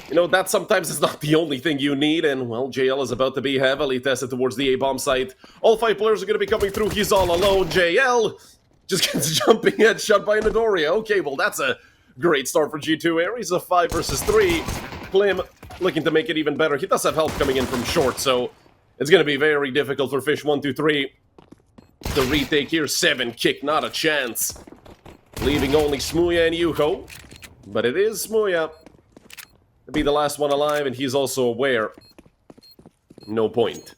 You know, that sometimes is not the only thing you need, and, well, JL is about to be heavily tested towards the A-bomb site. All 5 players are going to be coming through. He's all alone. JL just gets jumping headshot by Midoriya. Okay, well, that's a great start for G2 Ares. A 5 versus 3. Klim looking to make it even better. He does have help coming in from short, so it's going to be very difficult for FISH123 to retake here. 7 kick, not a chance. Leaving only Smooya and Yuho. But it is Smooya to be the last one alive, and he's also aware. No point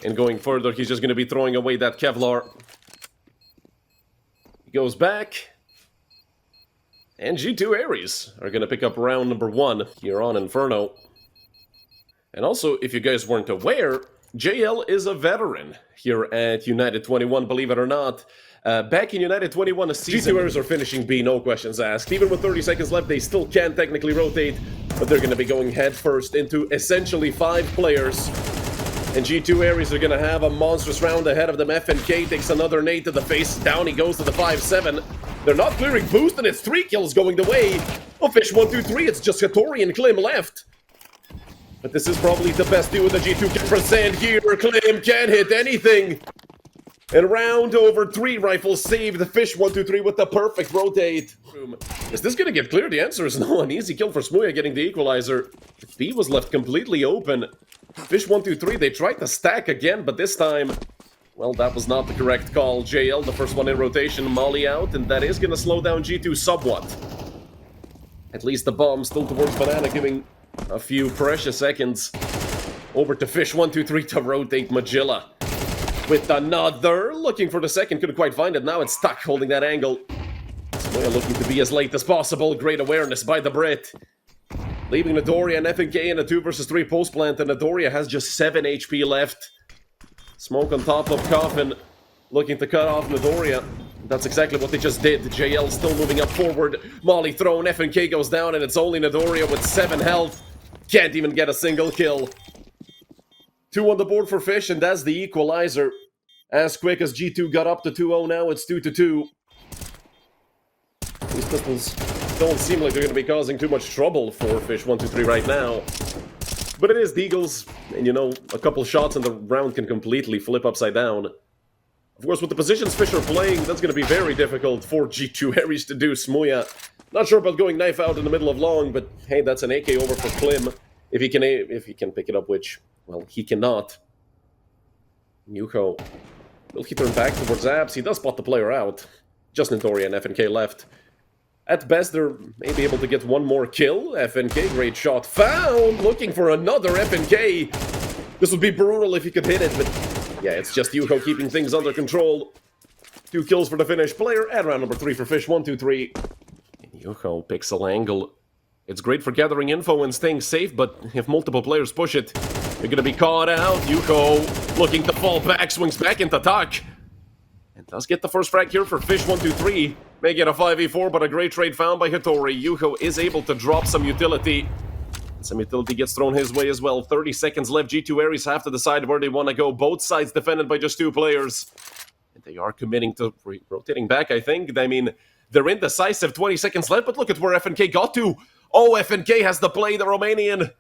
in going further. He's just going to be throwing away that Kevlar. He goes back. And G2 Ares are going to pick up round number 1 here on Inferno. And also, if you guys weren't aware, JL is a veteran here at United 21, believe it or not. Back in United 21 a season, G2 Ares are finishing B, no questions asked. Even with 30 seconds left, they still can't technically rotate, but they're going to be going headfirst into essentially 5 players. And G2 Ares are going to have a monstrous round ahead of them. FNK takes another nade to the face. Down he goes to the 5-7. They're not clearing boost, and it's 3 kills going the way of FISH123. It's just Hattori and Klim left. But this is probably the best duo that G2 can present here. Klim can't hit anything. And round over 3 rifles saved the FISH123 with the perfect rotate. Is this going to get clear? The answer is no. An easy kill for Smooya getting the equalizer. B was left completely open. FISH123, they tried to stack again, but this time, well, that was not the correct call. JL, the first one in rotation, Molly out, and that is going to slow down G2 somewhat. At least the bomb still towards Banana, giving a few precious seconds over to FISH123 to rotate Magilla. With another, looking for the second, couldn't quite find it. Now it's stuck, holding that angle. Smooya looking to be as late as possible. Great awareness by the Brit. Leaving Midoriya and FNK in a 2 versus 3 post plant, and Midoriya has just 7 HP left. Smoke on top of Coffin, looking to cut off Midoriya. That's exactly what they just did. JL still moving up forward. Molly thrown, FNK goes down, and it's only Midoriya with 7 health. Can't even get a single kill. 2 on the board for Fish, and that's the equalizer. As quick as G2 got up to 2-0, now it's 2-2. These pistols don't seem like they're going to be causing too much trouble for FISH123 right now. But it is the Eagles, and you know, a couple shots and the round can completely flip upside down. Of course, with the positions Fish are playing, that's going to be very difficult for G2 Ares to do. Smooya, not sure about going knife out in the middle of long, but hey, that's an AK over for Klim. If he can pick it up, which, well, he cannot. Yuko, will he turn back towards Abs? He does spot the player out. Just Midoriya and FNK left. At best, they're maybe able to get one more kill. FNK, great shot found! Looking for another FNK! This would be brutal if he could hit it, but yeah, it's just Yuko keeping things under control. 2 kills for the Finnish player, and round number 3 for Fish123. And Yuko, pixel angle. It's great for gathering info and staying safe, but if multiple players push it, they're gonna be caught out. Yuko looking to fall back, swings back into Tuck. And does get the first frag here for Fish123. May get a 5v4, but a great trade found by Hattori. Yuko is able to drop some utility. Some utility gets thrown his way as well. 30 seconds left. G2 Ares have to decide where they want to go. Both sides defended by just 2 players. And they are committing to rotating back, I think. I mean, they're indecisive. 20 seconds left, but look at where FNK got to. Oh, FNK has the play. The Romanian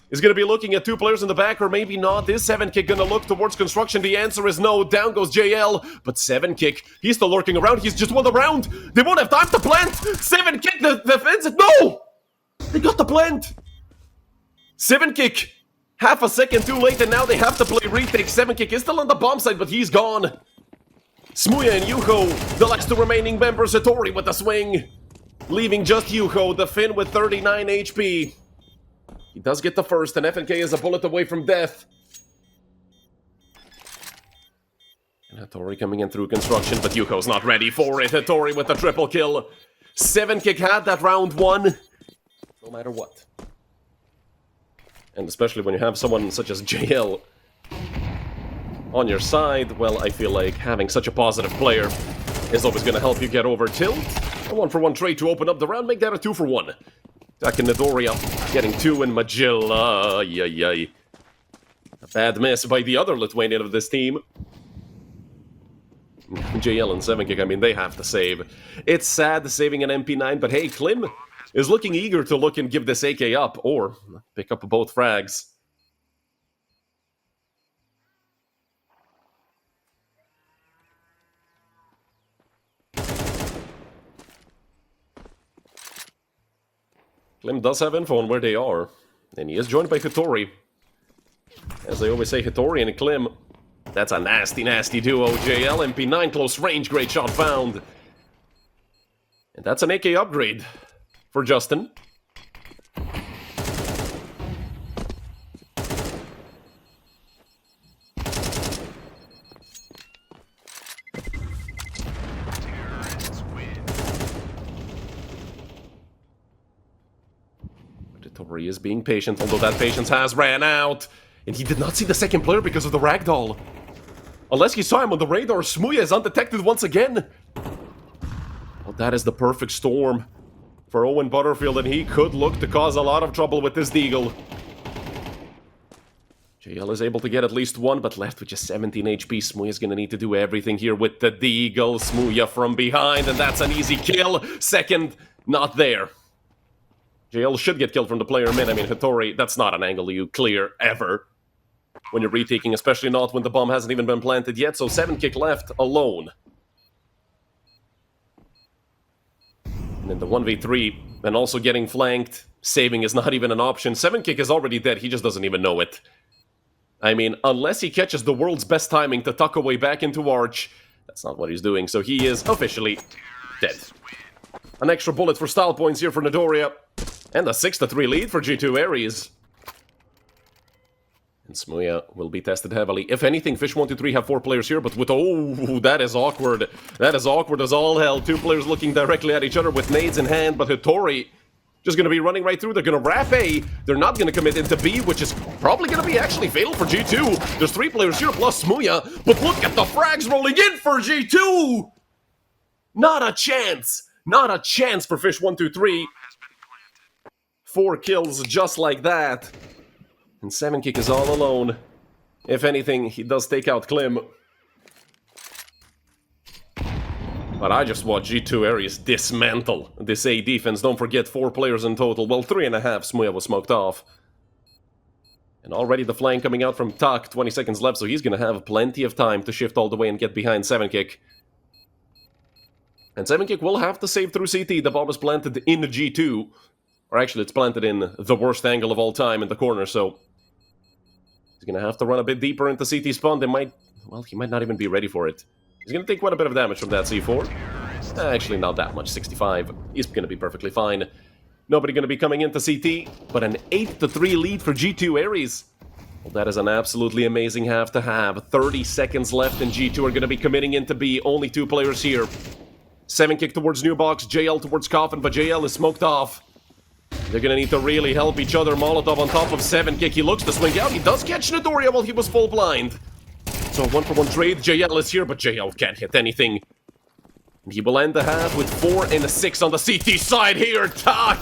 is going to be looking at 2 players in the back, or maybe not. Is 7kick going to look towards construction? The answer is no. Down goes JL, but 7kick, he's still lurking around. He's just won the round. They won't have time to plant. 7kick, the defense. No! They got the plant. 7kick, half a second too late, and now they have to play retake. 7kick is still on the bomb site, but he's gone. Smooya and Yuho, the last 2 remaining members. Hattori with the swing, leaving just Yuho, the Finn with 39 HP. He does get the first, and FNK is a bullet away from death. And Hattori coming in through construction, but Yuko's not ready for it. Hattori with the triple kill. 7kick had that round won, no matter what. And especially when you have someone such as JL on your side, well, I feel like having such a positive player is always going to help you get over tilt. A 1-for-1 trade to open up the round, make that a 2-for-1. Attacking Midoriya, getting 2 in Magilla. Yay. A bad miss by the other Lithuanian of this team. JL and 7kick, I mean, they have to save. It's sad saving an MP9, but hey, Klim is looking eager to look and give this AK up, or pick up both frags. Klim does have info on where they are, and he is joined by Hitori. As they always say, Hitori and Klim, that's a nasty, nasty duo. JL, MP9, close range, great shot found. And that's an AK upgrade for Justin. Hitori is being patient, although that patience has ran out. And he did not see the second player because of the ragdoll. Unless he saw him on the radar, Smooya is undetected once again. Well, that is the perfect storm for Owen Butterfield, and he could look to cause a lot of trouble with this deagle. JL is able to get at least one, but left with just 17 HP. Smooya is going to need to do everything here with the deagle. Smooya from behind, and that's an easy kill. Second, not there. JL should get killed from the player mid. I mean, Hitori, that's not an angle you clear ever when you're retaking, especially not when the bomb hasn't even been planted yet. So 7kick left alone. And then the 1v3, and also getting flanked. Saving is not even an option. 7kick is already dead, he just doesn't even know it. I mean, unless he catches the world's best timing to tuck away back into Arch, that's not what he's doing, so he is officially dead. An extra bullet for style points here for Midoriya. And a 6-3 lead for G2 ARES. And Smooya will be tested heavily. If anything, FISH123 have 4 players here, but with... Oh, that is awkward. That is awkward as all hell. 2 players looking directly at each other with nades in hand, but Hitori just going to be running right through. They're going to wrap A. They're not going to commit into B, which is probably going to be actually fatal for G2. There's 3 players here plus Smooya, but look at the frags rolling in for G2! Not a chance. Not a chance for FISH123. 4 kills just like that. And 7kick is all alone. If anything, he does take out Klim. But I just watched G2 ARES dismantle this A defense. Don't forget, 4 players in total. Well, 3.5. Smooya was smoked off. And already the flank coming out from Tak. 20 seconds left, so he's going to have plenty of time to shift all the way and get behind 7kick. And 7kick will have to save through CT. The bomb is planted in the G2. Or actually, it's planted in the worst angle of all time in the corner, so... He's going to have to run a bit deeper into CT spawn. They might... Well, he might not even be ready for it. He's going to take quite a bit of damage from that C4. Actually, not that much. 65. He's going to be perfectly fine. Nobody going to be coming into CT, but an 8-3 lead for G2 ARES. Well, that is an absolutely amazing half to have. 30 seconds left, and G2 are going to be committing into B. Only 2 players here. 7kick towards new box, JL towards coffin, but JL is smoked off. They're gonna need to really help each other. Molotov on top of 7kick. He looks to swing out. He does catch Midoriya while he was full blind. So 1-for-1 trade. JL is here, but JL can't hit anything. He will end the half with 4 and a 6 on the CT side here. Tak!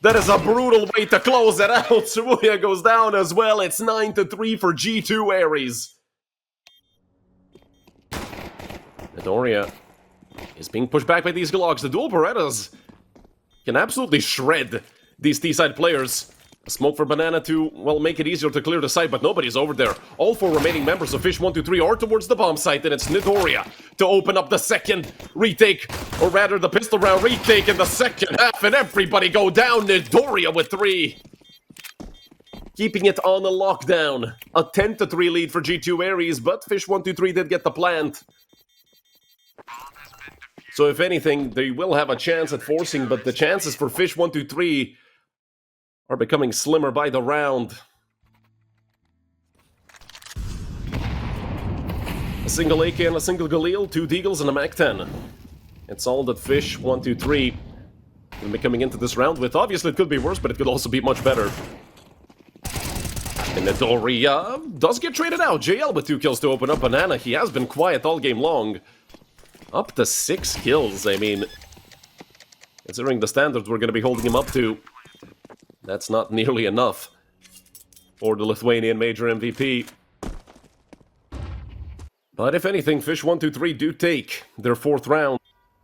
That is a brutal way to close it out. Smooya goes down as well. It's 9-3 for G2 ARES. Midoriya is being pushed back by these Glocks. The dual Berettas can absolutely shred these T-side players. A smoke for Banana to, well, make it easier to clear the site, but nobody's over there. All 4 remaining members of FISH123 are towards the bomb site, and it's Midoriya to open up the second retake, or rather the pistol round retake in the second half, and everybody go down. Midoriya with 3. Keeping it on the lockdown. A 10-3 lead for G2 ARES, but FISH123 did get the plant. So if anything, they will have a chance at forcing, but the chances for FISH123 are becoming slimmer by the round. A single AK and a single Galil, 2 Deagles and a Mac-10. It's all that FISH123 will be coming into this round with. Obviously it could be worse, but it could also be much better. And Midoriya does get traded out. JL with 2 kills to open up Banana. He has been quiet all game long. Up to 6 kills, I mean, considering the standards we're going to be holding him up to, that's not nearly enough for the Lithuanian major MVP. But if anything, FISH123 do take their 4th round.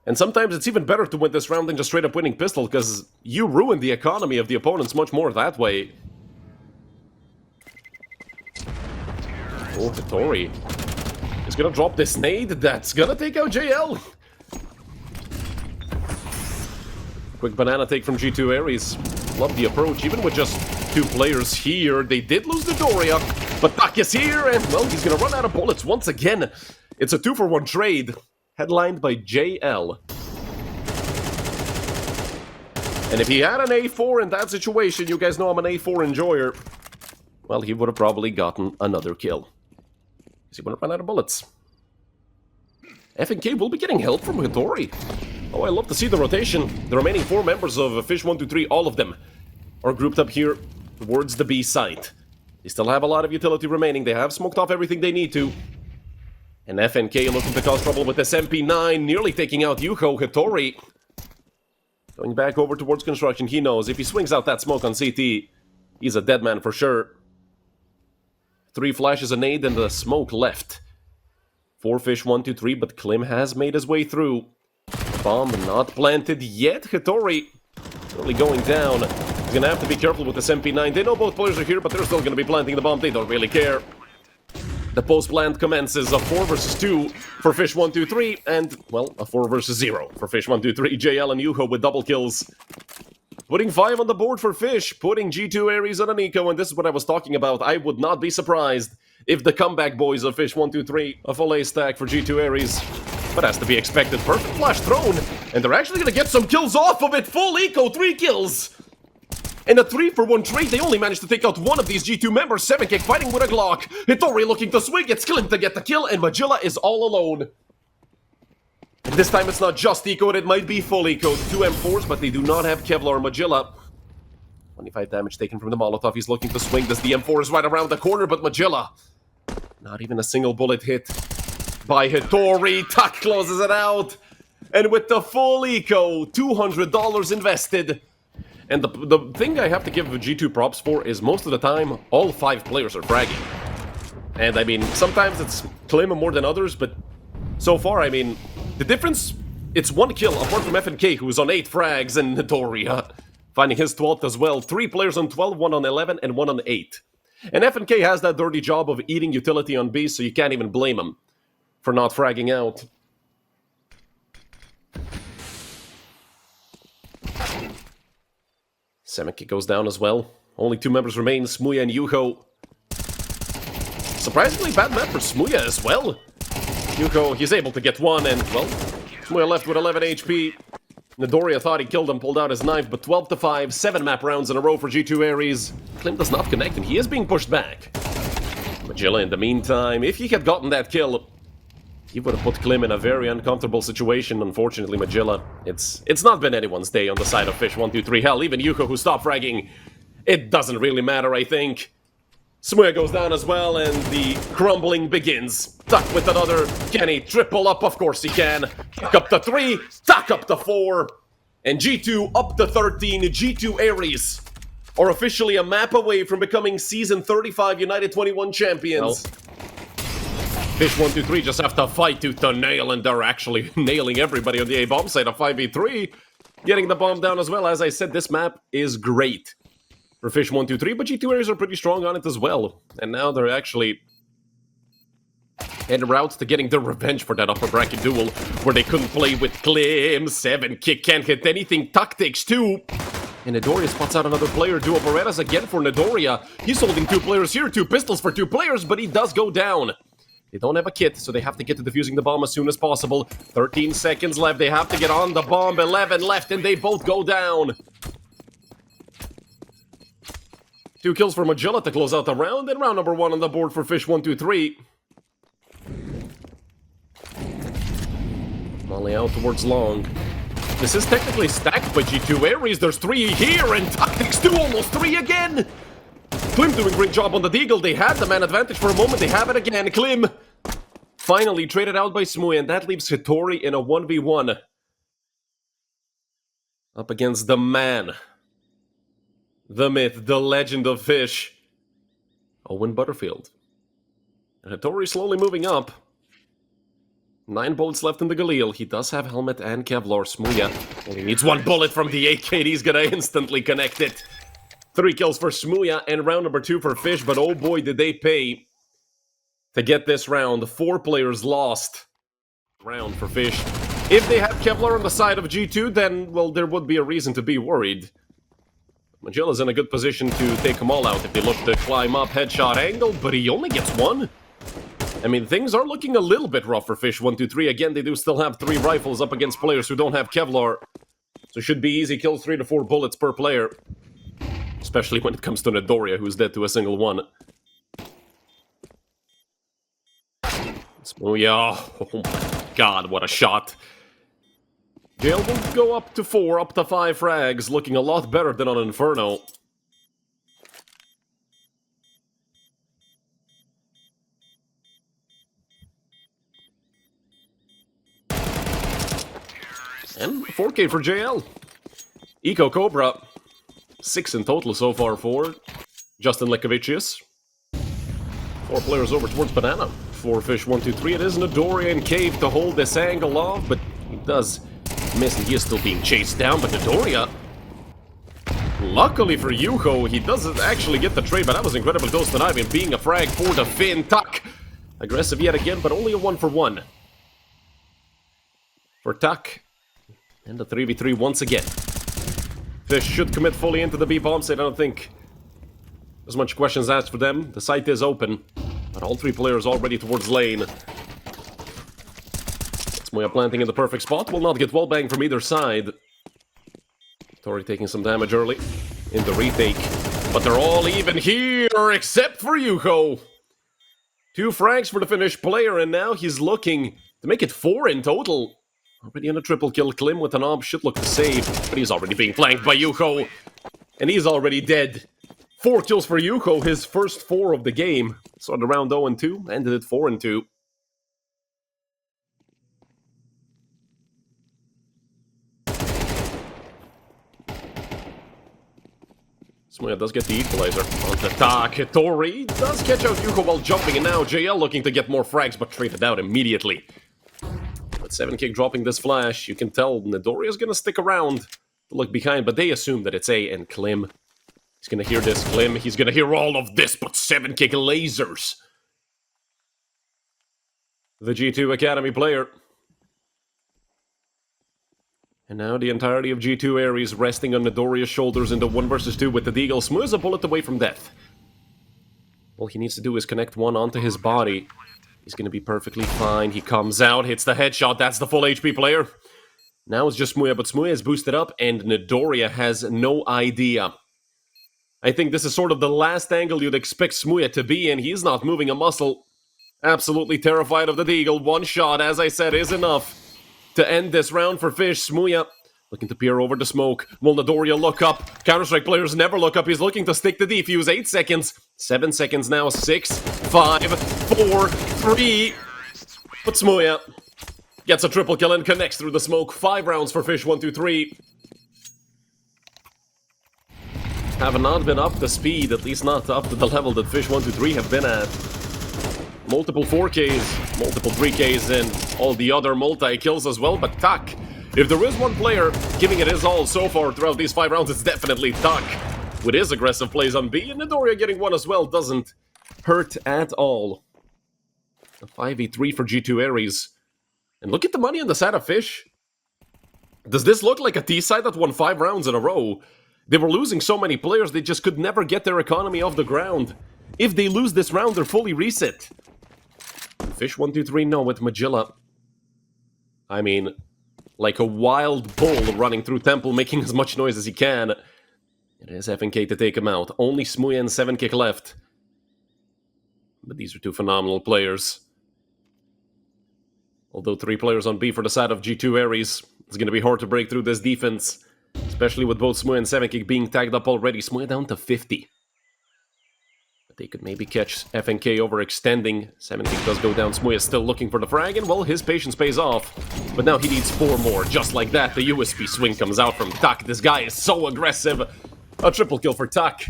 And sometimes it's even better to win this round than just straight up winning pistol, because you ruin the economy of the opponents much more that way. Oh, Hattori is gonna drop this nade. That's gonna take out JL. Quick banana take from G2 Ares. Love the approach, even with just 2 players here. They did lose the Doria, but Tak is here, and, well, he's gonna run out of bullets once again. It's a 2-for-1 trade, headlined by JL. And if he had an A4 in that situation, you guys know I'm an A4 enjoyer, well, he would have probably gotten another kill. He would have run out of bullets. FNK will be getting help from Hattori. Oh, I love to see the rotation. The remaining 4 members of FISH123, all of them, are grouped up here towards the B site. They still have a lot of utility remaining. They have smoked off everything they need to. And FNK looking to cause trouble with this MP9, nearly taking out Yuho. Hattori going back over towards construction. He knows if he swings out that smoke on CT, he's a dead man for sure. 3 flashes, a nade, and the smoke left. 4 FISH123, but Klim has made his way through. Bomb not planted yet. Hattori really going down. He's gonna have to be careful with this MP9. They know both players are here, but they're still gonna be planting the bomb. They don't really care. The post-plant commences. A 4 versus 2 for FISH123, and, well, a 4 versus 0 for FISH123. JL and Yuho with double kills. Putting 5 on the board for Fish, putting G2 Ares on an eco, and this is what I was talking about. I would not be surprised if the comeback boys of FISH123, a full A stack for G2 Ares. But has to be expected. Perfect flash thrown, and they're actually gonna get some kills off of it. Full eco, 3 kills. In a 3-for-1 trade, they only managed to take out one of these G2 members. 7K fighting with a Glock. Hattori looking to swing, it's Klim to get the kill, and Magilla is all alone. And this time it's not just ecoed, it might be full ecoed. 2 M4s, but they do not have Kevlar. Magilla, 25 damage taken from the Molotov. He's looking to swing this. The M4 is right around the corner, but Magilla, not even a single bullet hit by Hattori. Tak closes it out. And with the full eco, $200 invested. And the thing I have to give G2 props for is most of the time, all 5 players are fragging. And I mean, sometimes it's Klim more than others, but so far, I mean, the difference, it's 1 kill, apart from FNK, who's on 8 frags, and Hattori finding his 12th as well. 3 players on 12, 1 on 11, and 1 on 8. And FNK has that dirty job of eating utility on B, so you can't even blame him for not fragging out. Semeki goes down as well. Only 2 members remain, Smuya and Yuho. Surprisingly bad map for Smuya as well. Yuho, he's able to get 1, and, well, Smuya left with 11 HP. Nadoria thought he killed him, pulled out his knife, but 12-5, 7 map rounds in a row for G2 Ares. Klim does not connect, and he is being pushed back. Magilla, in the meantime, if he had gotten that kill, he would have put Klim in a very uncomfortable situation. Unfortunately, Magilla, it's not been anyone's day on the side of FISH123. Hell, even Yuho, who stopped fragging, it doesn't really matter, I think. Smuya goes down as well, and the crumbling begins. Tak with another. Can he triple up? Of course he can. Tak up to 3, Tak up to 4, and G2 up to 13. G2 Ares are officially a map away from becoming Season 35 United 21 champions. Well, FISH123 just have to fight tooth and nail, and they're actually nailing everybody on the A-bomb side of 5v3. Getting the bomb down as well. As I said, this map is great for FISH123, but G2 Ares are pretty strong on it as well. And now they're actually en route to getting their revenge for that upper bracket duel, where they couldn't play with Klim. 7 kick, can't hit anything. Tactics too. And Nadoria spots out another player. Duo Berettas again for Nadoria. He's holding 2 players here, 2 pistols for 2 players, but he does go down. They don't have a kit, so they have to get to defusing the bomb as soon as possible. 13 seconds left. They have to get on the bomb. 11 left, and they both go down. 2 kills for Magilla to close out the round, and round number 1 on the board for FISH123. Molly out towards long. This is technically stacked by G2 Ares. There's 3 here, and Tactics 2 almost 3 again. Klim doing a great job on the deagle. They had the man advantage for a moment. They have it again. Klim finally traded out by Smuya, and that leaves Hattori in a 1v1 up against the man, the myth, the legend of Fish, Owen Butterfield. And Hattori slowly moving up. 9 bullets left in the Galil. He does have helmet and Kevlar. Smugli only needs 1 bullet from the AK. He's gonna instantly connect it. 3 kills for Smugli and round number 2 for Fish, but oh boy did they pay to get this round. 4 players lost. Round for Fish. If they had Kevlar on the side of G2, then, well, there would be a reason to be worried. Magella's in a good position to take them all out if they look to climb up headshot angle, but he only gets 1. I mean, things are looking a little bit rough for FISH123. Again, they do still have 3 rifles up against players who don't have Kevlar. So it should be easy kills, 3 to 4 bullets per player. Especially when it comes to Nedoria, who's dead to a single one. Oh yeah, oh my god, what a shot. Jail will go up to 4, up to 5 frags, looking a lot better than on Inferno. And 4K for JL. Eco Cobra. 6 in total so far for Justin Lekovicius. 4 players over towards Banana. For FISH123, it is Nedoria and Cave to hold this angle off, but he does miss and he is still being chased down, but Nedoria, luckily for Yuho, he doesn't actually get the trade, but that was incredibly close to not even being a frag for the Finn. Tuck, aggressive yet again, but only a 1-for-1. For Tuck, and the 3v3 once again. Fish should commit fully into the B-bomb site. I don't think there's much questions asked for them. The site is open, but all 3 players already towards lane. Moya planting in the perfect spot, will not get wallbang from either side. Tori taking some damage early in the retake, but they're all even here, except for Yuho. 2 frags for the Finnish player, and now he's looking to make it 4 in total. Already on a triple kill, Klim with an ob should look to save, but he's already being flanked by Yuho, and he's already dead. 4 kills for Yuho, his first 4 of the game. Started around 0-2, ended at 4-2. Smoya does get the equalizer on the attack. Tori does catch out Yuko while jumping, and now JL looking to get more frags, but traded out immediately. But 7kick dropping this flash, you can tell Nedoria is gonna stick around to look behind, but they assume that it's A and Klim. He's gonna hear this, Klim. He's gonna hear all of this, but 7kick lasers. The G2 Academy player. And now the entirety of G2 ARES resting on Nedoria's shoulders in the 1 versus 2 with the Deagle. Smooth is a bullet away from death. All he needs to do is connect 1 onto his body. He's going to be perfectly fine. He comes out, hits the headshot. That's the full HP player. Now it's just Smuya, but Smuya is boosted up and Nedoria has no idea. I think this is sort of the last angle you'd expect Smuya to be in. He's not moving a muscle. Absolutely terrified of the Deagle. 1 shot, as I said, is enough to end this round for Fish. Smuya looking to peer over the smoke. Will Nedoria look up? Counter-Strike players never look up. He's looking to stick the defuse. 8 seconds. 7 seconds now. 6, 5, 4, 3. But Smuya gets a triple kill and connects through the smoke. 5 rounds for FISH123. Have not been up to speed, at least not up to the level that FISH123 have been at. Multiple 4Ks, multiple 3Ks, and all the other multi-kills as well, but Tuck, if there is one player giving it his all so far throughout these 5 rounds, it's definitely Tuck. With his aggressive plays on B, and Nedoria getting 1 as well doesn't hurt at all. A 5v3 for G2 ARES. And look at the money on the side of Fish. Does this look like a T-side that won 5 rounds in a row? They were losing so many players, they just could never get their economy off the ground. If they lose this round, they're fully reset. FISH123 no with Magilla. I mean, like a wild bull running through Temple, making as much noise as he can. It is FNK to take him out. Only Smuya and 7kick left. But these are 2 phenomenal players. Although 3 players on B for the side of G2 ARES, it's going to be hard to break through this defense. Especially with both Smuya and 7kick being tagged up already. Smuya down to 50. They could maybe catch FNK overextending. 7kick does go down. Smuya is still looking for the frag, and well, his patience pays off. But now he needs 4 more. Just like that, the USP swing comes out from Tuck. This guy is so aggressive. A triple kill for Tuck.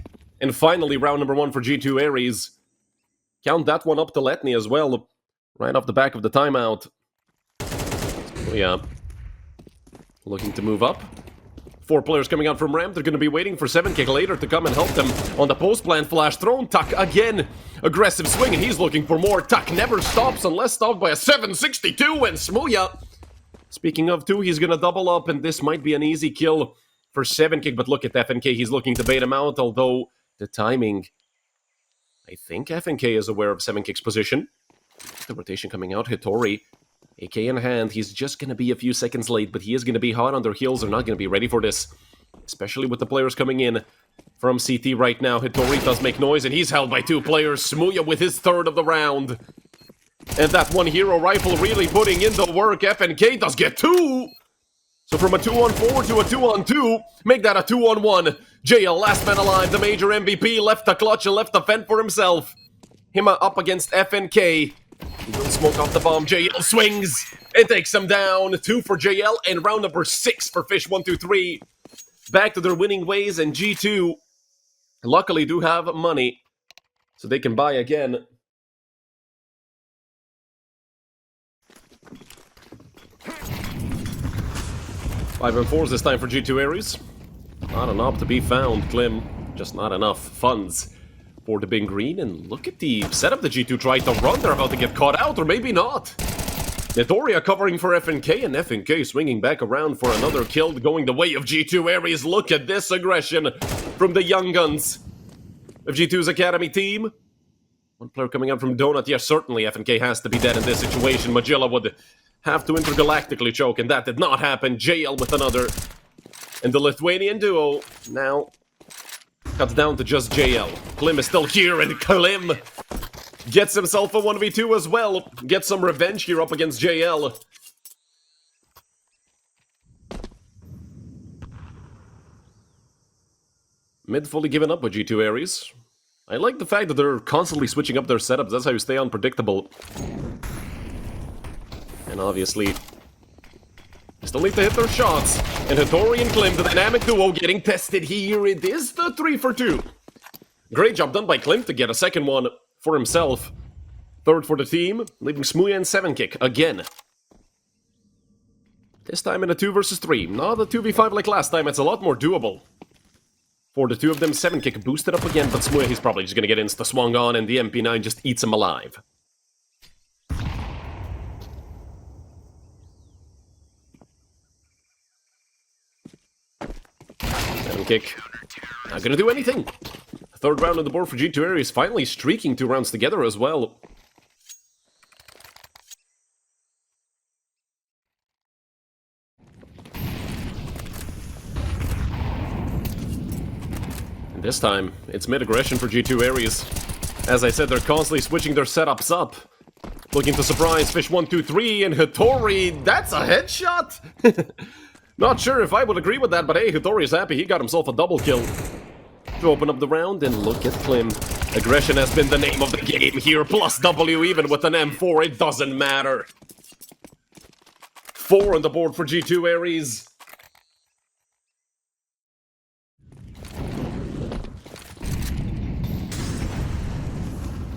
And finally, round number 1 for G2 ARES. Count that one up to Letny as well. Right off the back of the timeout. Yeah. Looking to move up. 4 players coming out from ramp. They're going to be waiting for 7kick later to come and help them on the post plant. Flash thrown. Tuck again. Aggressive swing, and he's looking for more. Tuck never stops unless stopped by a 762, and Smooya. Speaking of 2, he's going to double up, and this might be an easy kill for 7kick, but look at FNK. He's looking to bait him out, although the timing... I think FNK is aware of 7kick's position. The rotation coming out. Hitori, AK in hand. He's just going to be a few seconds late, but he is going to be hot on their heels. They're not going to be ready for this, especially with the players coming in from CT right now. Hitori does make noise, and he's held by 2 players. Smooya with his 3rd of the round. And that one hero rifle really putting in the work. FNK does get 2. So from a 2-on-4 to a 2-on-2, make that a 2-on-1. JL, last man alive, the major MVP, left the clutch and left the fend for himself. Him up against FNK. He will smoke off the bomb. JL swings. It takes him down. 2 for JL and round number 6 for FISH123. Back to their winning ways, and G2 luckily do have money, so they can buy again. Five and 4s this time for G2 ARES. Not an op to be found, Klim. Just not enough funds for the big green. And look at the setup the G2 tried to run. They're about to get caught out, or maybe not. Netoria covering for FNK, and FNK swinging back around for another kill, going the way of G2 ARES. Look at this aggression from the young guns of G2's academy team. One player coming out from Donut. Yes, certainly FNK has to be dead in this situation. Magilla would have to intergalactically choke, and that did not happen. JL with another. And the Lithuanian duo now cuts down to just JL. Klim is still here, and Klim gets himself a 1v2 as well. Gets some revenge here up against JL. Mid fully given up with G2 ARES. I like the fact that they're constantly switching up their setups. That's how you stay unpredictable. And obviously, they still need to hit their shots. And Hitori and Klim, the dynamic duo, getting tested here. It is the 3 for 2. Great job done by Klim to get a second one for himself. 3rd for the team, leaving Smooya and 7kick again. This time in a 2 versus 3. Not a 2v5 like last time, it's a lot more doable. For the 2 of them, 7kick boosted up again, but Smooya, he's probably just gonna get insta-swung on, and the MP9 just eats him alive. Kick. Not gonna do anything. 3rd round on the board for G2 ARES, finally streaking 2 rounds together as well. And this time, it's mid-aggression for G2 ARES. As I said, they're constantly switching their setups up. Looking to surprise FISH123, and Hitori, that's a headshot! Not sure if I would agree with that, but hey, Hitori is happy he got himself a double kill to open up the round, and look at Klim. Aggression has been the name of the game here, plus W even with an M4, it doesn't matter. 4 on the board for G2 ARES.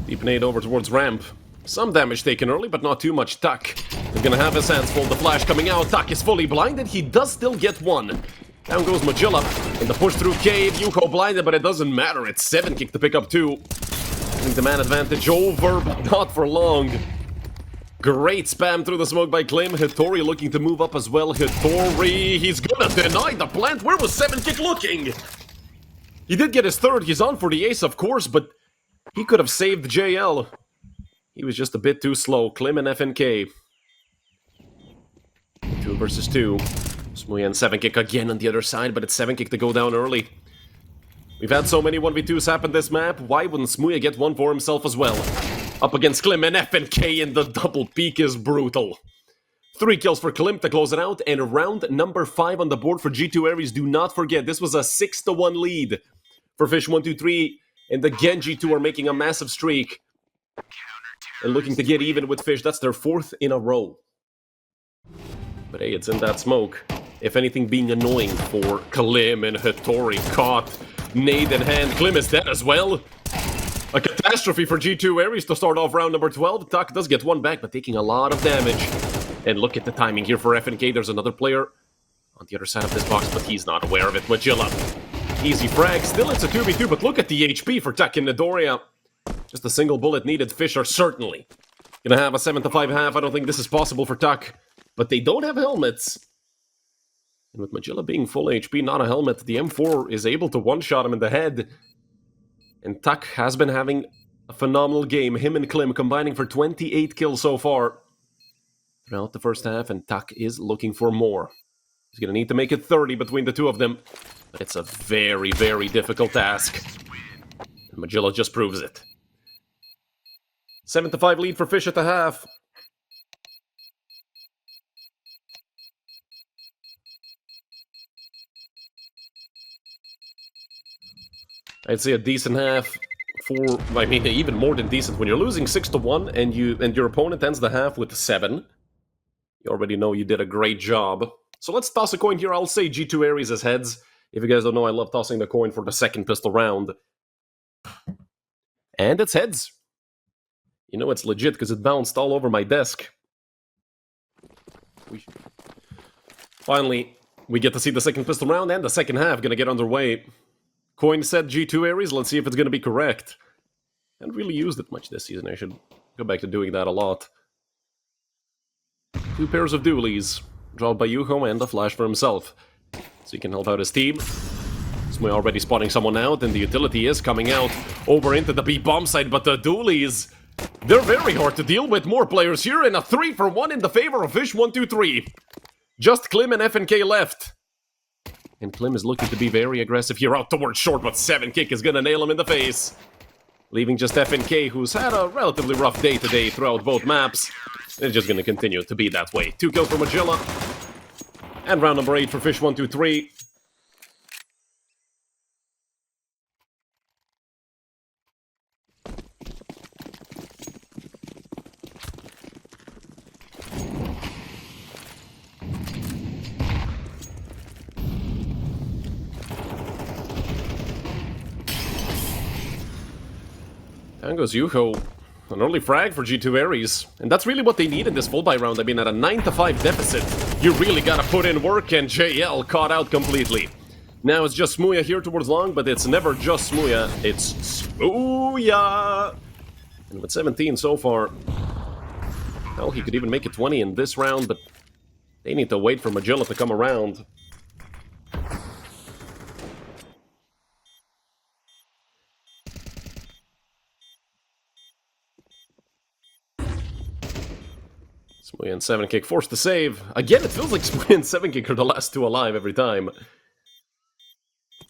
Deep nade over towards ramp. Some damage taken early, but not too much. Tuck is gonna have his hands full. The flash coming out. Tuck is fully blinded. He does still get 1. Down goes Magilla. And the push through cave. Yuko blinded, but it doesn't matter. It's 7kick to pick up 2. I think the man advantage over, but not for long. Great spam through the smoke by Klim. Hitori looking to move up as well. Hitori, he's gonna deny the plant. Where was 7kick looking? He did get his 3rd. He's on for the ace, of course, but he could have saved JL. He was just a bit too slow. Klim and FNK. 2 versus 2. Smooya and 7kick again on the other side, but it's 7kick to go down early. We've had so many 1v2s happen this map. Why wouldn't Smooya get 1 for himself as well? Up against Klim and FNK, and the double peak is brutal. 3 kills for Klim to close it out, and round number 5 on the board for G2 ARES. Do not forget, this was a 6-1 lead for FISH123, and again G2 are making a massive streak. And looking to get even with Fish. That's their 4th in a row. But hey, it's in that smoke. If anything, being annoying for Klim, and Hitori caught. Nade in hand. Klim is dead as well. A catastrophe for G2 ARES to start off round number 12. Tuck does get 1 back, but taking a lot of damage. And look at the timing here for FNK. There's another player on the other side of this box, but he's not aware of it. Magilla. Easy frag. Still, it's a 2v2, but look at the HP for Tak and Midoriya. Just a single bullet needed. Fish are certainly gonna have a 7-5 half. I don't think this is possible for Tak, but they don't have helmets. And with Magilla being full HP, not a helmet, the M4 is able to one-shot him in the head. And Tak has been having a phenomenal game. Him and Klim combining for 28 kills so far throughout the first half, and Tak is looking for more. He's gonna need to make it 30 between the two of them, but it's a very, very difficult task. And Magilla just proves it. 7-5 lead for Fish at the half. I'd say a decent half for, I mean, even more than decent. When you're losing 6-1 and your opponent ends the half with 7, you already know you did a great job. So let's toss a coin here. I'll say G2 ARES as heads. If you guys don't know, I love tossing the coin for the second pistol round. And it's heads. You know it's legit because it bounced all over my desk. Finally, we get to see the second pistol round and the second half gonna get underway. Coin said G2 ARES, let's see if it's gonna be correct. I haven't really used it much this season, I should go back to doing that a lot. 2 pairs of dualies, drawn by Yuho and a flash for himself. So he can help out his team. Smui already spotting someone out, and the utility is coming out over into the B bomb site, but the dualies, they're very hard to deal with. More players here, and a 3-for-1 in the favor of FISH123. Just Klim and FNK left. And Klim is looking to be very aggressive here out towards short, but 7-kick is gonna nail him in the face. Leaving just FNK, who's had a relatively rough day today throughout both maps. It's just gonna continue to be that way. 2 kills for Magilla. And round number 8 for FISH123. Down goes Yuho. An early frag for G2 ARES. And that's really what they need in this full buy round. I mean, at a 9-5 deficit, you really gotta put in work, and JL caught out completely. Now it's just Smooya here towards long, but it's never just Smooya, it's Smooya! And with 17 so far, well, he could even make it 20 in this round, but they need to wait for Magilla to come around. Smooya and 7-kick forced to save. Again, it feels like Smooya and 7-kick are the last two alive every time.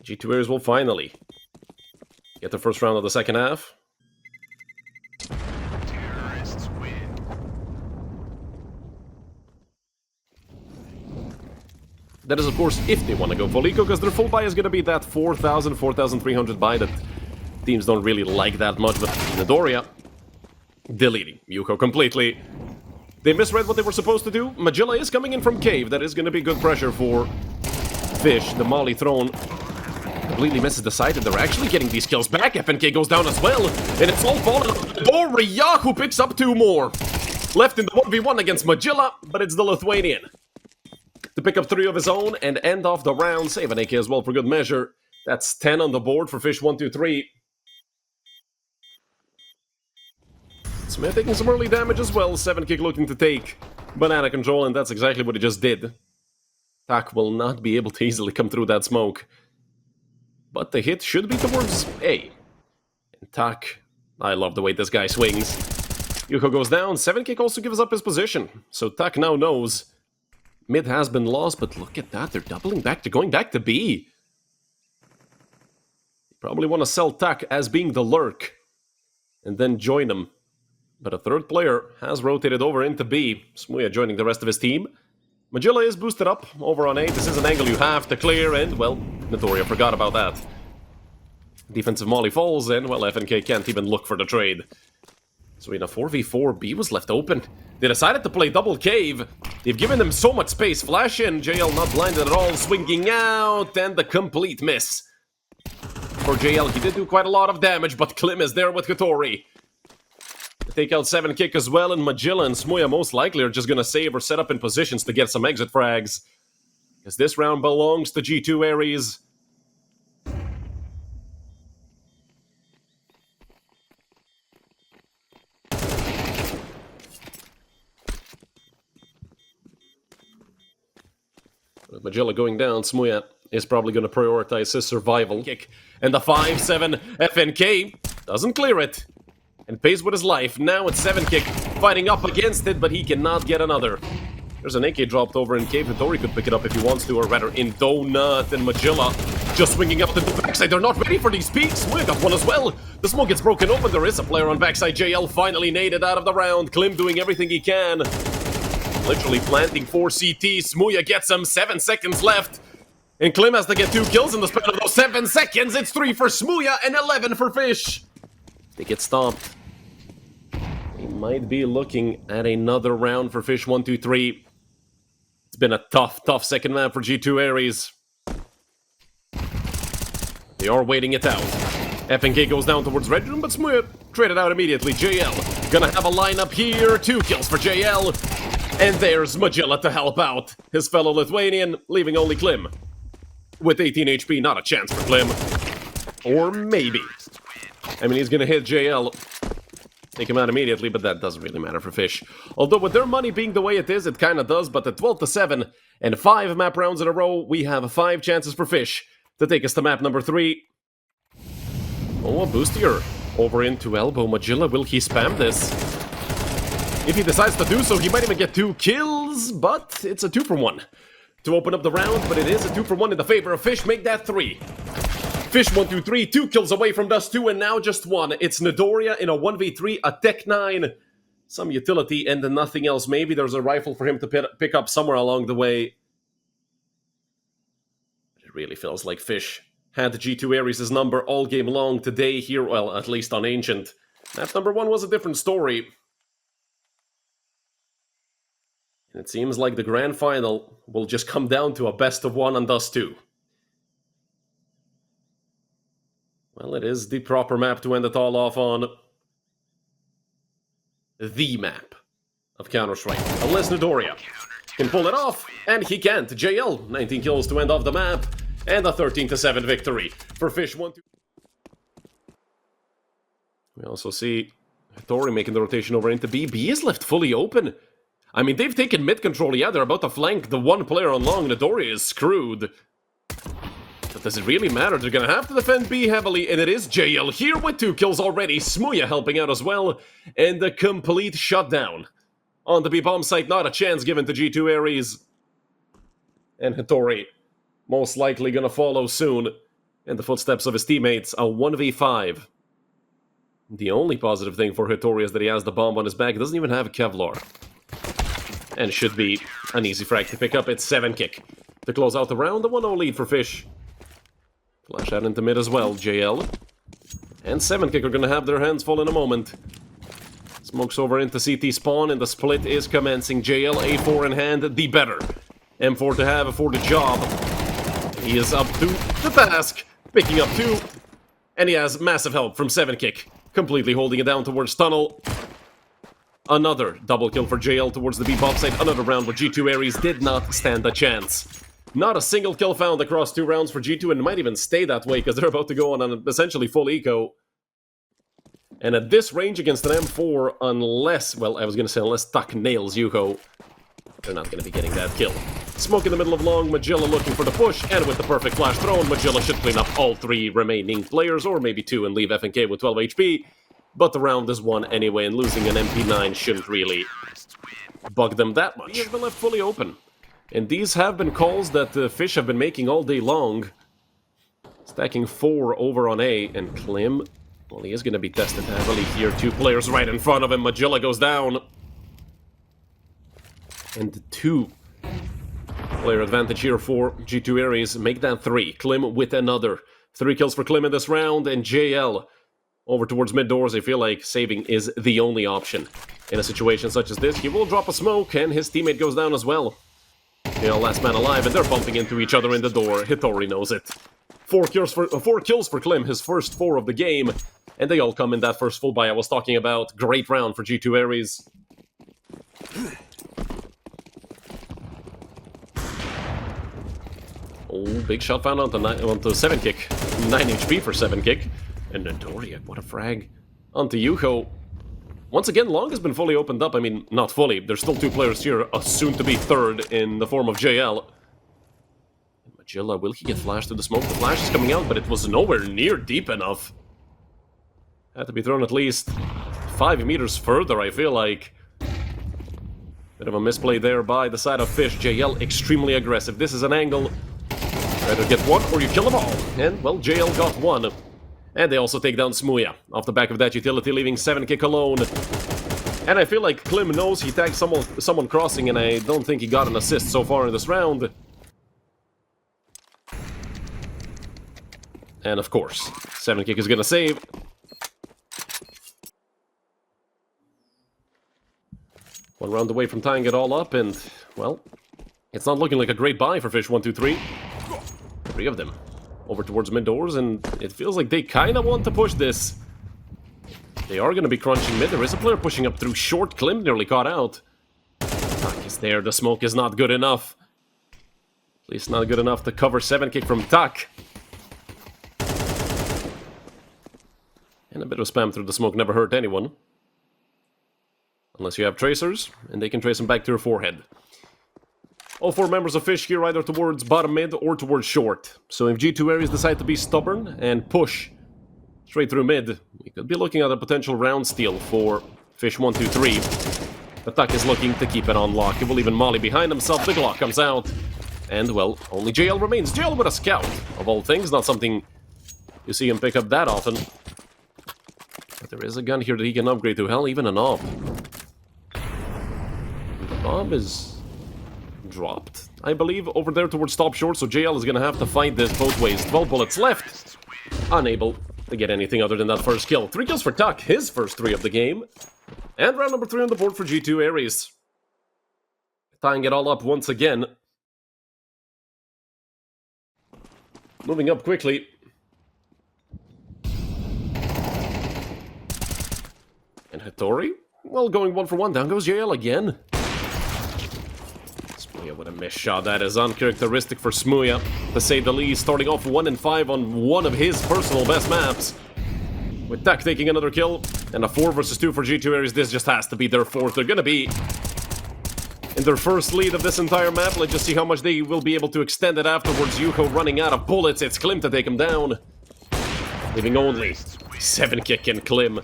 G2 ARES will finally get the first round of the second half. Terrorists win. That is, of course, if they want to go full eco, because their full buy is going to be that 4,000, 4,300 buy that teams don't really like that much, but Midoriya deleting Yuko completely. They misread what they were supposed to do. Magilla is coming in from cave. That is going to be good pressure for Fish. The molly thrown completely misses the side, and they're actually getting these kills back. FNK goes down as well, and it's all falling. Doriya, who picks up 2 more. Left in the 1v1 against Magilla, but it's the Lithuanian to pick up 3 of his own and end off the round. Save an AK as well for good measure. That's 10 on the board for Fish123. Smith taking some early damage as well. 7-kick looking to take banana control, and that's exactly what he just did. Tak will not be able to easily come through that smoke. But the hit should be towards A. And Tak, I love the way this guy swings. Yuko goes down. 7-kick also gives up his position. So Tak now knows mid has been lost, but look at that. They're doubling back to going back to B. You probably want to sell Tak as being the lurk and then join him. But a third player has rotated over into B. Smooya joining the rest of his team. Magilla is boosted up over on A. This is an angle you have to clear, and, well, Midoriya forgot about that. Defensive molly falls, and, well, FNK can't even look for the trade. So in a 4v4, B was left open. They decided to play double cave. They've given them so much space. Flash in, JL not blinded at all, swinging out, and the complete miss. For JL, he did do quite a lot of damage, but Klim is there with Hitori. take out 7kick as well, and Magilla and Smogli most likely are just gonna save or set up in positions to get some exit frags. Because this round belongs to G2 ARES. With Magilla going down, Smogli is probably going to prioritize his survival. Kick, and the 5-7 FNK doesn't clear it, and pays with his life. Now it's 7kick fighting up against it, but he cannot get another. There's an AK dropped over in Cave. Hittori could pick it up if he wants to, or rather in Donut, and Magilla just swinging up to the backside. They're not ready for these peaks. Smogli got one as well. The smoke gets broken open. There is a player on backside. JL finally naded out of the round. Klim doing everything he can. Literally planting 4 CT. Smogli gets him. 7 seconds left. And Klim has to get 2 kills in the span of those 7 seconds. It's 3 for Smogli and 11 for Fish. They get stomped. We might be looking at another round for FISH123. It's been a tough second map for G2 ARES. They are waiting it out. FNK goes down towards Red Room, but Smogli traded out immediately. JL gonna have a lineup here. 2 kills for JL. And there's Magilla to help out his fellow Lithuanian, leaving only Klim. With 18 HP, not a chance for Klim. Or maybe. I mean, he's gonna hit JL. Take him out immediately, but that doesn't really matter for Fish. Although with their money being the way it is, it kinda does, but at 12-7 and 5 map rounds in a row, we have 5 chances for Fish to take us to map number 3. Oh, a boostier over into elbow. Magilla, will he spam this? If he decides to do so, he might even get 2 kills, but it's a 2 for 1 to open up the round, but it is a 2 for 1 in the favor of Fish. Make that 3. FISH123, 2 kills away from Dust 2, and now just 1. It's Nidoria in a 1v3, a Tech 9, some utility, and then nothing else. Maybe there's a rifle for him to pick up somewhere along the way. It really feels like Fish had the G2 ARES' number all game long today here, well, at least on Ancient. Map number 1 was a different story. And it seems like the grand final will just come down to a best of 1 on Dust 2. Well, it is the proper map to end it all off on. The map of Counter-Strike. Unless Nidoria can pull it off, and he can't. JL, 19 kills to end off the map, and a 13-7 victory for FISH123. We also see Hittori making the rotation over into B. B is left fully open. I mean, they've taken mid control. Yeah, they're about to flank the one player on long. Nidoria is screwed. But does it really matter? They're gonna have to defend B heavily, and it is JL here with 2 kills already. Smogli helping out as well, and the complete shutdown on the B bomb site. Not a chance given to G2 ARES. And Hittori most likely gonna follow soon in the footsteps of his teammates. A 1v5. The only positive thing for Hittori is that he has the bomb on his back. He doesn't even have a Kevlar. And should be an easy frag to pick up. It's 7kick to close out the round. The 1-0 lead for Fish. Flash out into mid as well. JL and 7kick are going to have their hands full in a moment. Smokes over into CT spawn, and the split is commencing. JL, A4 in hand, the better M4 to have for the job. He is up to the task, picking up 2, and he has massive help from 7kick, completely holding it down towards tunnel. Another double kill for JL towards the B bomb site. Another round where G2 ARES did not stand a chance. Not a single kill found across 2 rounds for G2, and it might even stay that way because they're about to go on an essentially full eco. And at this range against an M4, unless, well, I was going to say unless Tuck nails Yuko, they're not going to be getting that kill. Smoke in the middle of long, Magilla looking for the push, and with the perfect flash thrown, Magilla should clean up all 3 remaining players, or maybe 2, and leave FNK with 12 HP. But the round is won anyway, and losing an MP9 shouldn't really bug them that much. He has been left fully open. And these have been calls that Fish have been making all day long. Stacking 4 over on A, and Klim, well, he is going to be tested heavily here. 2 players right in front of him. Magilla goes down. And 2 player advantage here for G2 ARES. Make that 3. Klim with another. 3 kills for Klim in this round, and JL over towards mid doors. I feel like saving is the only option. In a situation such as this, he will drop a smoke, and his teammate goes down as well. You know, last man alive, and they're bumping into each other in the door. Hittori knows it. 4 kills for Klim, his first 4 of the game. and they all come in that first full buy I was talking about. Great round for G2 ARES. Oh, big shot found onto 7 kick. 9 HP for 7 kick. And Nodoria, what a frag. Onto Yuho. Once again, Long has been fully opened up. I mean, not fully. There's still 2 players here, a soon-to-be third in the form of JL. Magilla, will he get flashed through the smoke? The flash is coming out, but it was nowhere near deep enough. Had to be thrown at least 5 meters further, I feel like. Bit of a misplay there by the side of Fish. JL extremely aggressive. This is an angle. Either get one or you kill them all. And, well, JL got one. And they also take down Smooya. Off the back of that utility, leaving 7 kick alone. And I feel like Klim knows he tagged someone crossing, and I don't think he got an assist so far in this round. And of course, 7 kick is gonna save. One round away from tying it all up, and, well, it's not looking like a great buy for FISH123. 3 of them over towards mid doors, and it feels like they kind of want to push this. They are going to be crunching mid. There is a player pushing up through short. Klim nearly caught out. Tak is there. The smoke is not good enough. At least not good enough to cover 7 kick from Tak. And a bit of spam through the smoke never hurt anyone. Unless you have tracers, and they can trace them back to your forehead. All 4 members of Fish here either towards bottom mid or towards short. So if G2 ARES decide to be stubborn and push straight through mid, we could be looking at a potential round steal for FISH123. The Tak is looking to keep it on lock. He will even molly behind himself. The Glock comes out. And, well, only JL remains. JL with a scout, of all things. Not something you see him pick up that often. But there is a gun here that he can upgrade to. Hell, even an AWP. The bomb is dropped, I believe, over there towards top short, so JL is gonna have to fight this both ways. 12 bullets left. Unable to get anything other than that first kill. 3 kills for Tak, his first 3 of the game. And round number 3 on the board for G2 ARES. Tying it all up once again. Moving up quickly. And Hattori? Well, going 1 for 1. Down goes JL again. Smooya with a missed shot. That is uncharacteristic for Smooya, to say the least. Starting off 1 and 5 on one of his personal best maps. With Tak taking another kill. And a 4 versus 2 for G2 ARES. This just has to be their 4th. They're gonna be in their first lead of this entire map. Let's just see how much they will be able to extend it afterwards. Yuko running out of bullets. It's Klim to take him down. Leaving only 7 kick and Klim.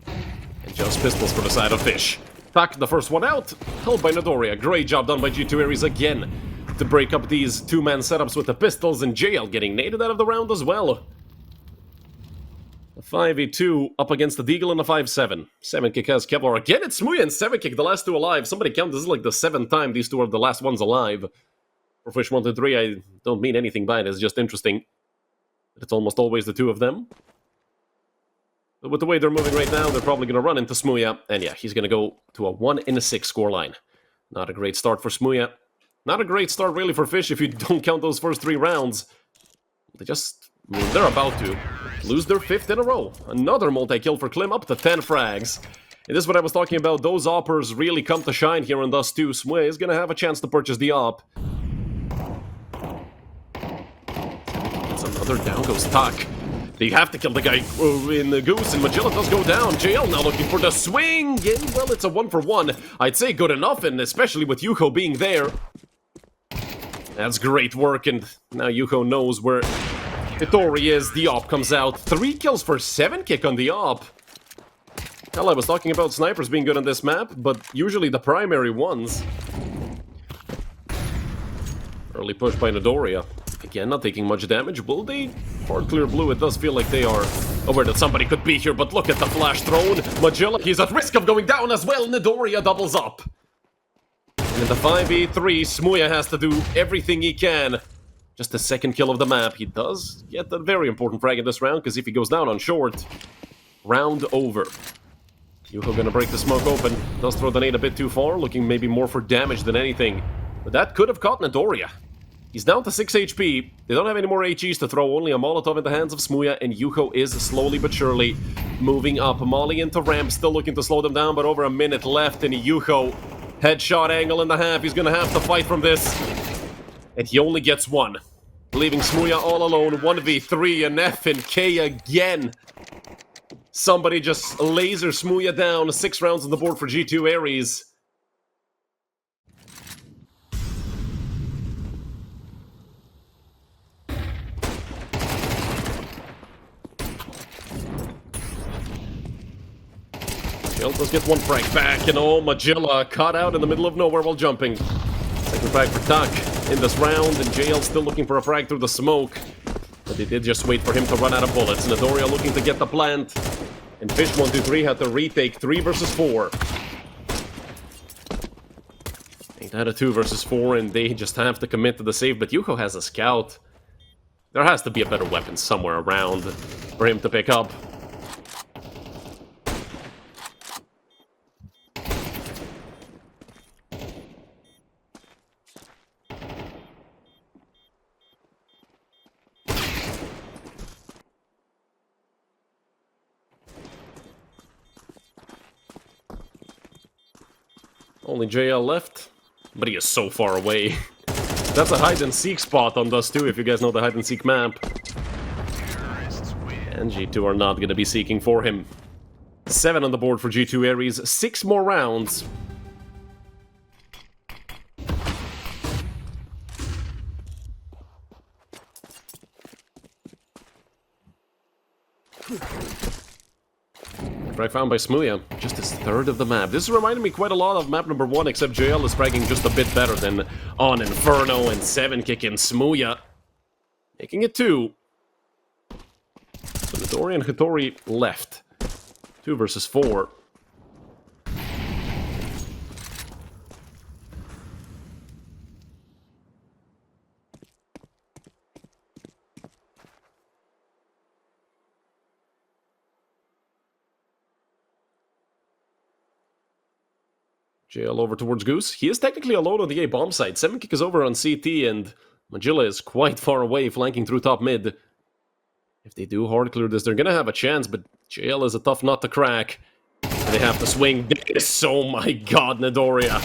And just pistols for the side of Fish. Tak, the first one out. Held by Nodoria. Great job done by G2 ARES again to break up these 2-man setups with the pistols. And JL getting naded out of the round as well. A 5v2 up against the Deagle and a 5-7. 7 kick has Kevlar. Again, it's Smooya and 7 kick, the last 2 alive. Somebody count, this is like the 7th time these 2 are the last ones alive. For FISH123, I don't mean anything by it, it's just interesting. It's almost always the 2 of them. But with the way they're moving right now, they're probably going to run into Smooya. And yeah, he's going to go to a 1-6 scoreline. Not a great start for Smooya. Not a great start really for Fish if you don't count those first 3 rounds. They're about to lose their 5th in a row. Another multi-kill for Klim, up to 10 frags. And this is what I was talking about. Those oppers really come to shine here in Dust 2. Smooya is going to have a chance to purchase the op. That's another down goes Tak. They have to kill the guy in the Goose, and Magilla does go down. JL now looking for the swing. And, well, it's a 1 for 1. I'd say good enough, and especially with Yuko being there. That's great work, and now Yuko knows where Hattori is. The op comes out. 3 kills for 7 kick on the op. Hell, I was talking about snipers being good on this map, but usually the primary ones. Early push by Nodoria. Again, not taking much damage. Will they? For clear blue, it does feel like they are aware that somebody could be here, but look at the flash thrown. Magilla, he's at risk of going down as well. Nodoria doubles up. And in the 5v3, Smooya has to do everything he can. Just the 2nd kill of the map. He does get a very important frag in this round, because if he goes down on short, round over. Yuko gonna break the smoke open. Does throw the nade a bit too far, looking maybe more for damage than anything. But that could have caught Nodoria. He's down to 6 HP. They don't have any more HEs to throw, only a Molotov in the hands of Smooya, and Yuko is slowly but surely moving up. Molly into ramp, still looking to slow them down, but over a minute left, and Yuko, headshot angle in the half. He's gonna have to fight from this. And he only gets one, leaving Smooya all alone. 1v3, and F and K again. Somebody just laser Smooya down. 6 rounds on the board for G2 ARES. Does get one frag back, and oh, Magilla caught out in the middle of nowhere while jumping. Second frag for Tuck in this round, and JL still looking for a frag through the smoke. But they did just wait for him to run out of bullets. Nadoria looking to get the plant, and FISH123 had to retake 3 versus 4. 8 out of 2 versus 4, and they just have to commit to the save. But Yuko has a scout. There has to be a better weapon somewhere around for him to pick up. Only JL left, but he is so far away. That's a hide-and-seek spot on Dust 2, if you guys know the hide-and-seek map. And G2 are not going to be seeking for him. 7 on the board for G2 ARES, 6 more rounds. Frag found by Smooya, just his 3rd of the map. This is reminding me quite a lot of map number 1, except JL is fragging just a bit better than on Inferno, and 7 kicking Smooya, making it 2. So Midori and Hattori left. 2 versus 4. JL over towards Goose. He is technically alone on the A bomb side. 7 kick is over on CT, and Magilla is quite far away, flanking through top mid. If they do hard clear this, they're gonna have a chance, but JL is a tough nut to crack. And they have to swing this. Oh my god, Nadoria.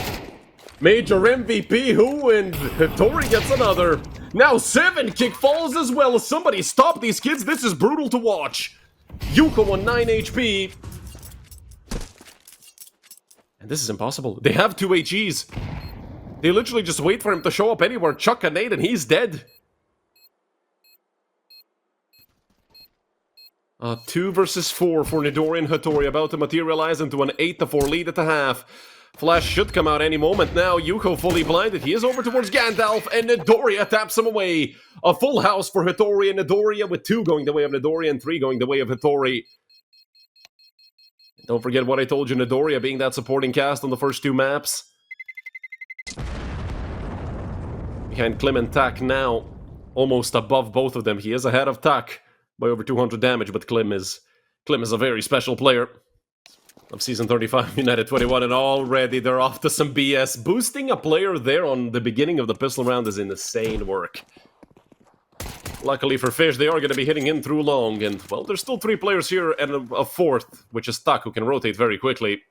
Major MVP, who, and Hattori gets another. Now 7 kick falls as well. Somebody stop these kids. This is brutal to watch. Yuko on 9 HP. And this is impossible. They have 2 HEs. They literally just wait for him to show up anywhere, chuck a nade, and he's dead. 2 versus 4 for Nidori and Hattori, about to materialize into an 8-4 lead at the half. Flash should come out any moment now. Yuko fully blinded. He is over towards Gandalf, and Nidoria taps him away. A full house for Hattori and Nidoria, with 2 going the way of Nidoria and 3 going the way of Hattori. Don't forget what I told you, Nidoria being that supporting cast on the first 2 maps. Behind Klim and Tak now, almost above both of them. He is ahead of Tak by over 200 damage, but Klim is a very special player of Season 35, United 21, and already they're off to some BS. Boosting a player there on the beginning of the pistol round is insane work. Luckily for Fish, they are going to be hitting in through long, and, well, there's still 3 players here and a 4th, which is Tak, who can rotate very quickly.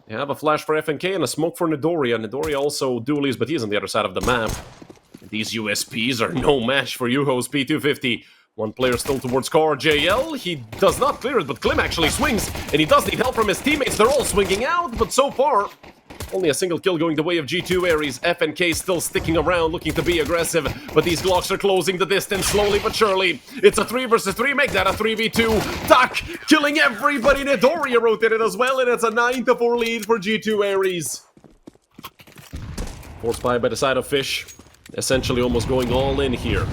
They have a flash for FNK and a smoke for Nidoria. Nidoria also dualies, but he's on the other side of the map. These USPs are no match for Yuho's P250. 1 player still towards car, JL. He does not clear it, but Klim actually swings, and he does need help from his teammates. They're all swinging out, but so far, only a single kill going the way of G2 ARES. FNK still sticking around, looking to be aggressive, but these Glocks are closing the distance slowly but surely. It's a 3 versus 3, make that a 3v2. Tak killing everybody. Nidoria rotated as well, and it's a 9-4 lead for G2 ARES. Force buy by the side of Fish, essentially almost going all in here.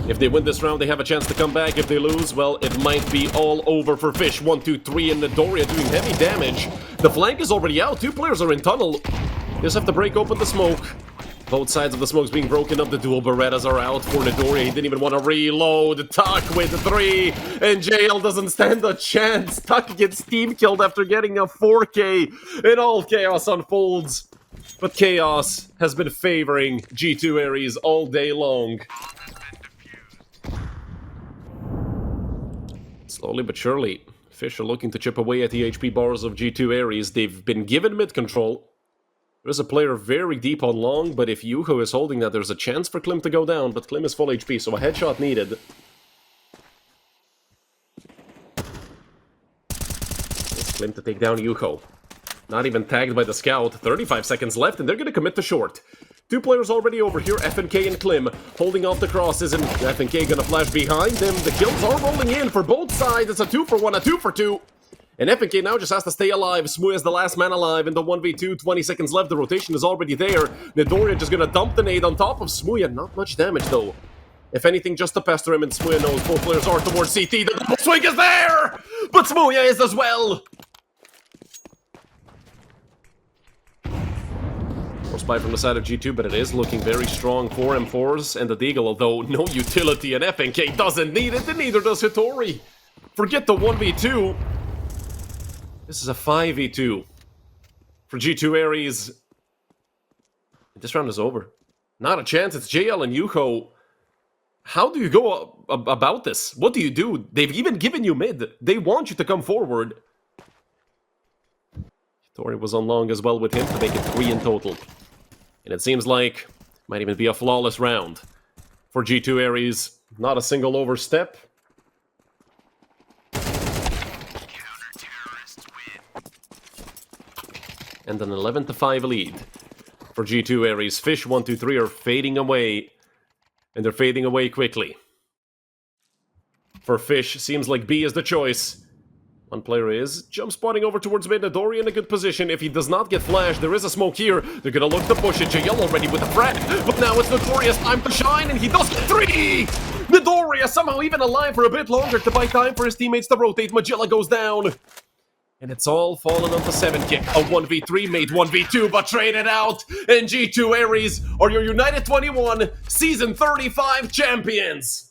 If they win this round, they have a chance to come back. If they lose, well, it might be all over for Fish. 1, 2, 3, and Nidoria doing heavy damage. The flank is already out. 2 players are in tunnel. They just have to break open the smoke. Both sides of the smoke's being broken up. The dual Berettas are out for Nidoria. He didn't even want to reload. Tak with 3, and JL doesn't stand a chance. Tak gets team killed after getting a 4K, and all chaos unfolds. But chaos has been favoring G2 ARES all day long. Slowly but surely, Fish are looking to chip away at the HP bars of G2 ARES. They've been given mid control. There's a player very deep on long, but if Yuho is holding that, there's a chance for Klim to go down, but Klim is full HP, so a headshot needed. It's Klim to take down Yuho. Not even tagged by the scout. 35 seconds left, and they're gonna commit to short. Two players already over here, FNK and Klim, holding off the crosses, and FNK gonna flash behind them. The kills are rolling in for both sides. It's a 2-for-1, a 2-for-2. And FNK now just has to stay alive. Smooya is the last man alive in the 1v2. 20 seconds left. The rotation is already there. Nidoria just gonna dump the nade on top of Smooya. Not much damage, though. If anything, just to pester him, and Smooya knows both players are towards CT. The double swing is there! But Smooya is as well! Spy from the side of G2, but it is looking very strong for M4s and the Deagle, although no utility, and FNK doesn't need it, and neither does Hitori. Forget the 1v2. This is a 5v2 for G2 ARES. This round is over. Not a chance. It's JL and Yuho. How do you go about this? What do you do? They've even given you mid. They want you to come forward. Hitori was on long as well with him to make it 3 in total. And it seems like it might even be a flawless round for G2 ARES. Not a single overstep. And an 11-5 lead for G2 ARES. FISH123 are fading away. And they're fading away quickly. For Fish, seems like B is the choice. One player is jump spotting over towards mid. Nidoria in a good position. If he does not get flashed, there is a smoke here. They're gonna look to push it. JL already with a frag. But now it's Nitoria's time to shine, and he does 3! Nidoria somehow even alive for a bit longer to buy time for his teammates to rotate. Magilla goes down. And it's all fallen onto 7kick. A 1v3 made 1v2, but traded out. And G2 ARES are your United 21 Season 35 champions.